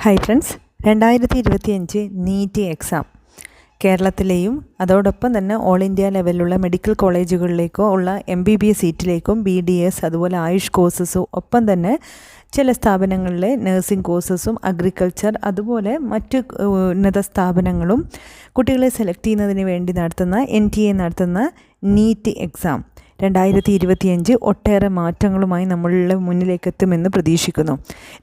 Hi friends, 2025 NEET exam കേരളത്തിലെയും അതോടൊപ്പം തന്നെ ഓൾ ഇന്ത്യ ലെവലിലുള്ള മെഡിക്കൽ കോളേജുകളിലേക്കോ ഉള്ള MBBS സീറ്റിലേക്കും BDS അതുപോലെ ആയുഷ് കോഴ്സസും ഒപ്പം തന്നെ ചില സ്ഥാപനങ്ങളിലെ നഴ്സിംഗ് കോഴ്സസും അഗ്രികൾച്ചർ അതുപോലെ മറ്റ് ഉന്നത സ്ഥാപനങ്ങളും കുട്ടികളെ സെലക്ട് ചെയ്യുന്നതിന് വേണ്ടി നടത്തുന്ന NTA നടത്തുന്ന നീറ്റ് എക്സാം 2025 ഒട്ടേറെ മാറ്റങ്ങളുമായി നമ്മളുടെ മുന്നിലേക്ക് എത്തുമെന്ന് പ്രതീക്ഷിക്കുന്നു.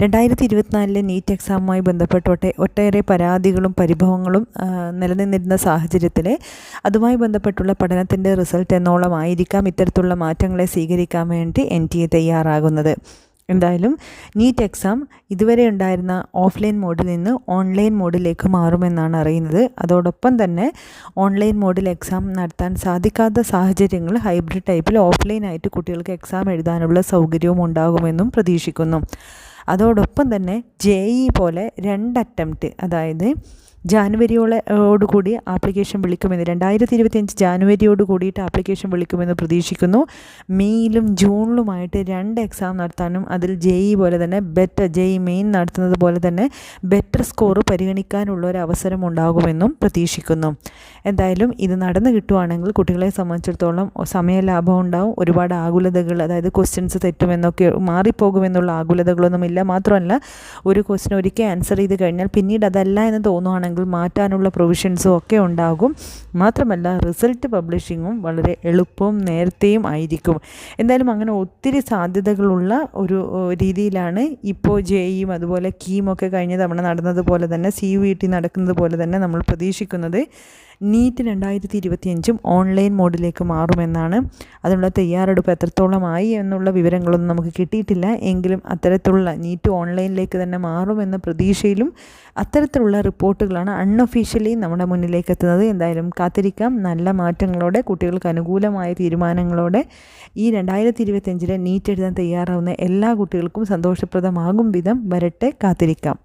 2024 നീറ്റ് എക്സാമുമായി ബന്ധപ്പെട്ട് ഒട്ടേറെ പരാതികളും പരിഭവങ്ങളും നിലനിന്നിരുന്ന സാഹചര്യത്തിൽ അതുമായി ബന്ധപ്പെട്ടുള്ള പഠനത്തിൻ്റെ റിസൾട്ട് എന്നോളമായിരിക്കാം ഇത്തരത്തിലുള്ള മാറ്റങ്ങളെ സ്വീകരിക്കാൻ വേണ്ടി NTA തയ്യാറാകുന്നത്. എന്തായാലും നീറ്റ് എക്സാം ഇതുവരെ ഉണ്ടായിരുന്ന ഓഫ്ലൈൻ മോഡിൽ നിന്ന് ഓൺലൈൻ മോഡിലേക്ക് മാറുമെന്നാണ് അറിയുന്നത്. അതോടൊപ്പം തന്നെ ഓൺലൈൻ മോഡിൽ എക്സാം നടത്താൻ സാധിക്കാത്ത സാഹചര്യങ്ങൾ ഹൈബ്രിഡ് ടൈപ്പിൽ ഓഫ്ലൈനായിട്ട് കുട്ടികൾക്ക് എക്സാം എഴുതാനുള്ള സൗകര്യവും ഉണ്ടാകുമെന്നും പ്രതീക്ഷിക്കുന്നു. അതോടൊപ്പം തന്നെ JEE പോലെ 2 അറ്റംപ്റ്റ്, അതായത് ജാനുവരിയോടുകൂടി ആപ്ലിക്കേഷൻ വിളിക്കുമെന്ന് 2025 ജാനുവരിയോട് കൂടിയിട്ട് ആപ്ലിക്കേഷൻ വിളിക്കുമെന്ന് പ്രതീക്ഷിക്കുന്നു. മെയ്യിലും ജൂണിലുമായിട്ട് 2 എക്സാം നടത്താനും അതിൽ JEE പോലെ തന്നെ JEE മെയിൻ നടത്തുന്നത് പോലെ തന്നെ ബെറ്റർ സ്കോർ പരിഗണിക്കാനുള്ള ഒരു അവസരം ഉണ്ടാകുമെന്നും പ്രതീക്ഷിക്കുന്നു. എന്തായാലും ഇത് നടന്നു കിട്ടുവാണെങ്കിൽ കുട്ടികളെ സംബന്ധിച്ചിടത്തോളം സമയലാഭം ഉണ്ടാവും. ഒരുപാട് ആകുലതകൾ, അതായത് ക്വസ്റ്റ്യൻസ് തെറ്റുമെന്നൊക്കെ മാറിപ്പോകുമെന്നുള്ള ആകുലതകളൊന്നുമില്ല. മാത്രമല്ല, ഒരു ക്വസ്റ്റ്യൻ ഒരിക്കൽ ആൻസർ ചെയ്ത് കഴിഞ്ഞാൽ പിന്നീട് അതല്ല എന്ന് തോന്നുവാണെങ്കിൽ മാറ്റാനുള്ള പ്രൊവിഷൻസും ഒക്കെ ഉണ്ടാകും. മാത്രമല്ല, റിസൾട്ട് പബ്ലിഷിങ്ങും വളരെ എളുപ്പവും നേരത്തെയും ആയിരിക്കും. എന്തായാലും അങ്ങനെ ഒത്തിരി സാധ്യതകളുള്ള ഒരു രീതിയിലാണ് ഇപ്പോൾ JEEയും അതുപോലെ കീമൊക്കെ കഴിഞ്ഞ തവണ നടന്നതുപോലെ തന്നെ CUET നടക്കുന്നത് പോലെ തന്നെ നമ്മൾ പ്രതീക്ഷിക്കുന്നത്. നീറ്റ് 2025 ഓൺലൈൻ മോഡിലേക്ക് മാറുമെന്നാണ്. അതിനുള്ള തയ്യാറെടുപ്പ് എത്രത്തോളമായി എന്നുള്ള വിവരങ്ങളൊന്നും നമുക്ക് കിട്ടിയിട്ടില്ല. എങ്കിലും അത്തരത്തിലുള്ള നീറ്റ് ഓൺലൈനിലേക്ക് തന്നെ മാറുമെന്ന പ്രതീക്ഷയിലും അത്തരത്തിലുള്ള റിപ്പോർട്ടുകളാണ് അൺഒഫീഷ്യലി നമ്മുടെ മുന്നിലേക്ക് എത്തുന്നത്. എന്തായാലും കാത്തിരിക്കാം. നല്ല മാറ്റങ്ങളോടെ, കുട്ടികൾക്ക് അനുകൂലമായ തീരുമാനങ്ങളോടെ ഈ 2025 നീറ്റ് എഴുതാൻ തയ്യാറാവുന്ന എല്ലാ കുട്ടികൾക്കും സന്തോഷപ്രദമാകും വിധം വരട്ടെ. കാത്തിരിക്കാം.